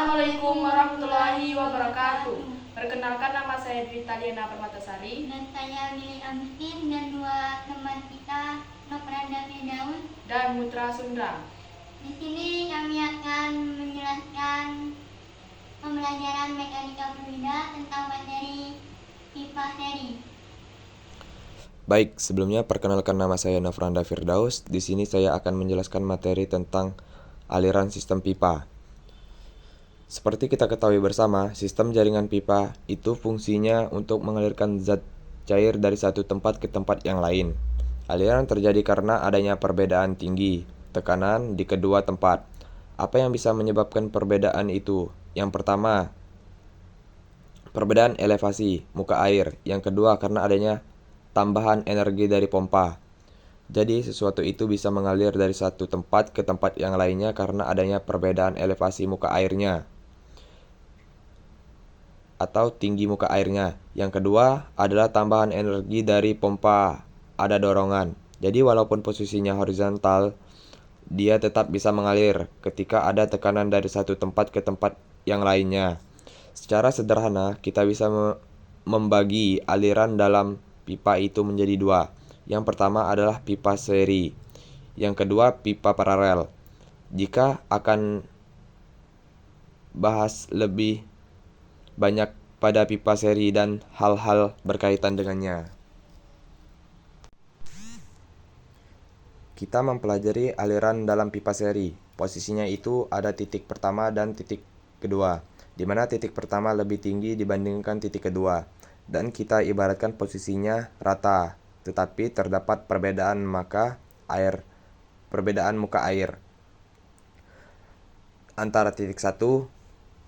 Assalamualaikum warahmatullahi wabarakatuh. Perkenalkan, nama saya Dwi Taliana Permatasari. Dan saya Lili Agustin dan dua teman kita, Nofranda Firdaus dan Mutra Sundra. Di sini kami akan menjelaskan pembelajaran mekanika fluida tentang materi pipa seri. Baik, sebelumnya perkenalkan, nama saya Nofranda Firdaus. Di sini saya akan menjelaskan materi tentang aliran sistem pipa. Seperti kita ketahui bersama, sistem jaringan pipa itu fungsinya untuk mengalirkan zat cair dari satu tempat ke tempat yang lain. Aliran terjadi karena adanya perbedaan tinggi, tekanan di kedua tempat. Apa yang bisa menyebabkan perbedaan itu? Yang pertama, perbedaan elevasi muka air. Yang kedua, karena adanya tambahan energi dari pompa. Jadi sesuatu itu bisa mengalir dari satu tempat ke tempat yang lainnya karena adanya perbedaan elevasi muka airnya atau tinggi muka airnya. Yang kedua adalah tambahan energi dari pompa, ada dorongan. Jadi walaupun posisinya horizontal, dia tetap bisa mengalir ketika ada tekanan dari satu tempat ke tempat yang lainnya. Secara sederhana, kita bisa membagi aliran dalam pipa itu menjadi dua. Yang pertama adalah pipa seri, yang kedua pipa paralel. Jika akan bahas lebih banyak pada pipa seri dan hal-hal berkaitan dengannya, kita mempelajari aliran dalam pipa seri. Posisinya itu ada titik pertama dan titik kedua, di mana titik pertama lebih tinggi dibandingkan titik kedua, dan kita ibaratkan posisinya rata, tetapi terdapat perbedaan muka air antara titik 1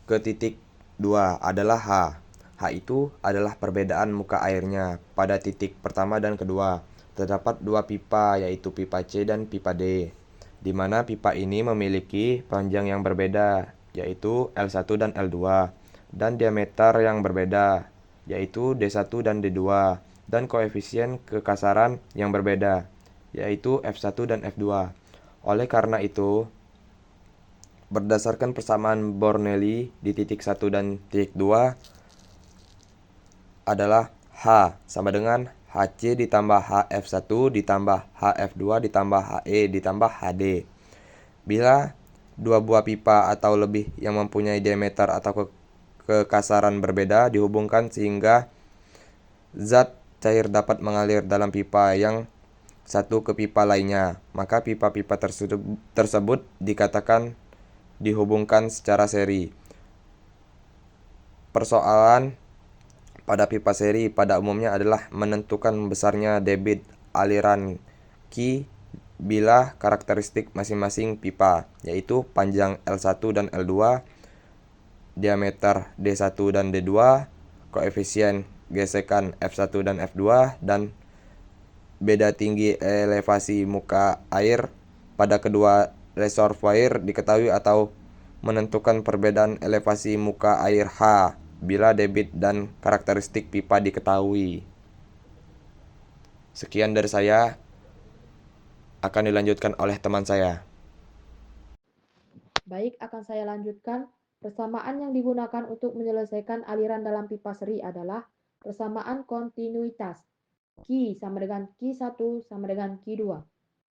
ke titik 2 adalah H. H itu adalah perbedaan muka airnya pada titik pertama dan kedua. Terdapat dua pipa, yaitu pipa C dan pipa D, di mana pipa ini memiliki panjang yang berbeda, yaitu L1 dan L2, dan diameter yang berbeda, yaitu D1 dan D2, dan koefisien kekasaran yang berbeda, yaitu F1 dan F2. Oleh karena itu, berdasarkan persamaan Bernoulli di titik 1 dan titik 2 adalah H sama dengan HC ditambah HF1 ditambah HF2 ditambah HE ditambah HD. Bila dua buah pipa atau lebih yang mempunyai diameter atau kekasaran berbeda dihubungkan sehingga zat cair dapat mengalir dalam pipa yang satu ke pipa lainnya, maka pipa-pipa tersebut dikatakan dihubungkan secara seri. Persoalan pada pipa seri pada umumnya adalah menentukan besarnya debit aliran Q bila karakteristik masing-masing pipa, yaitu panjang L1 dan L2, diameter D1 dan D2, koefisien gesekan F1 dan F2, dan beda tinggi elevasi muka air pada kedua reservoir diketahui, atau menentukan perbedaan elevasi muka air H bila debit dan karakteristik pipa diketahui. Sekian dari saya, akan dilanjutkan oleh teman saya. Baik, akan saya lanjutkan. Persamaan yang digunakan untuk menyelesaikan aliran dalam pipa seri adalah persamaan kontinuitas. Q sama dengan Q1 sama dengan Q2.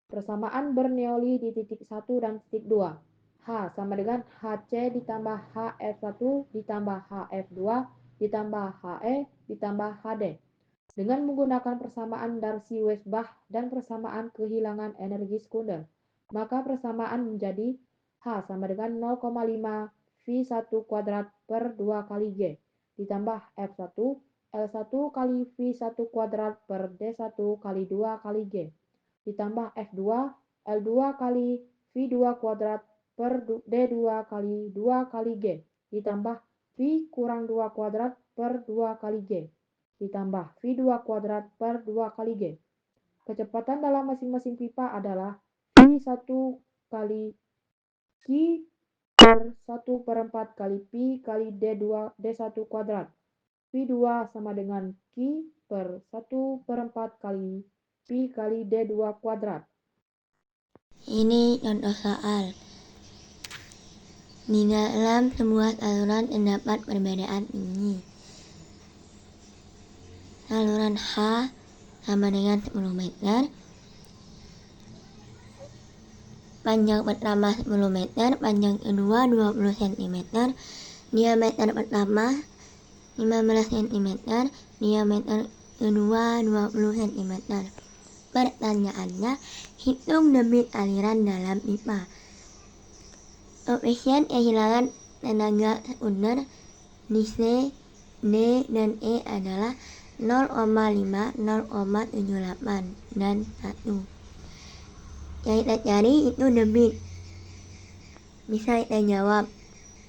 Persamaan Bernoulli di titik 1 dan titik 2. H sama dengan HC ditambah HF1 ditambah HF2 ditambah HE ditambah HD. Dengan menggunakan persamaan Darcy-Weisbach dan persamaan kehilangan energi sekunder, maka persamaan menjadi H sama dengan 0,5 V1 kuadrat per 2 kali G ditambah F1 L1 kali V1 kuadrat per D1 kali 2 kali G ditambah F2 L2 kali V2 kuadrat per D2 kali 2 kali G ditambah V kurang 2 kuadrat per 2 kali G ditambah V2 kuadrat per 2 kali G. Kecepatan dalam masing-masing pipa adalah V1 kali Q per 1 per 4 kali Pi kali D1 kuadrat. V2 sama dengan Q per 1 per 4 kali Pi kali D2 kuadrat. Ini contoh soal. Di dalam sebuah saluran terdapat perbedaan ini. Saluran H sama dengan 10 meter. Panjang pertama 10 meter, panjang kedua 20 cm, diameter pertama 15 cm, diameter kedua 20 cm. Pertanyaannya, hitung debit aliran dalam pipa. Koefisien kehilangan tenaga sekunder di C, D, dan E adalah 0,5, 0,78, dan 1. Yang kita cari itu debit. Bisa kita jawab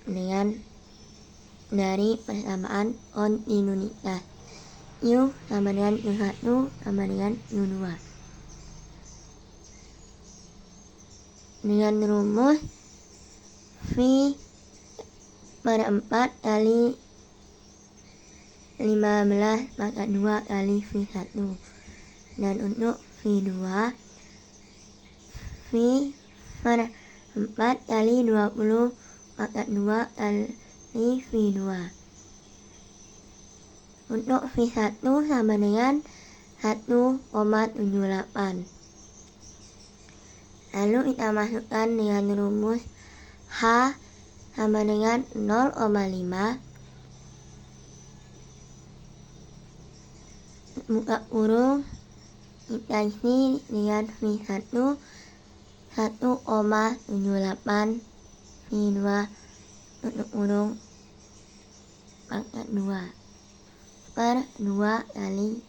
dengan dari persamaan kontinuitas. U sama dengan U1 sama dengan U2. Dengan rumus V per 4 kali 15 pangkat 2 kali V1. Dan untuk V2, V per 4 kali 20 pangkat 2 kali V2. Untuk V1 sama dengan 1,78. Lalu kita masukkan dengan rumus H sama dengan 0,5 buka kurung, kita isi dengan V1 1,78, V2 tutup kurung pangkat 2 per 2 kali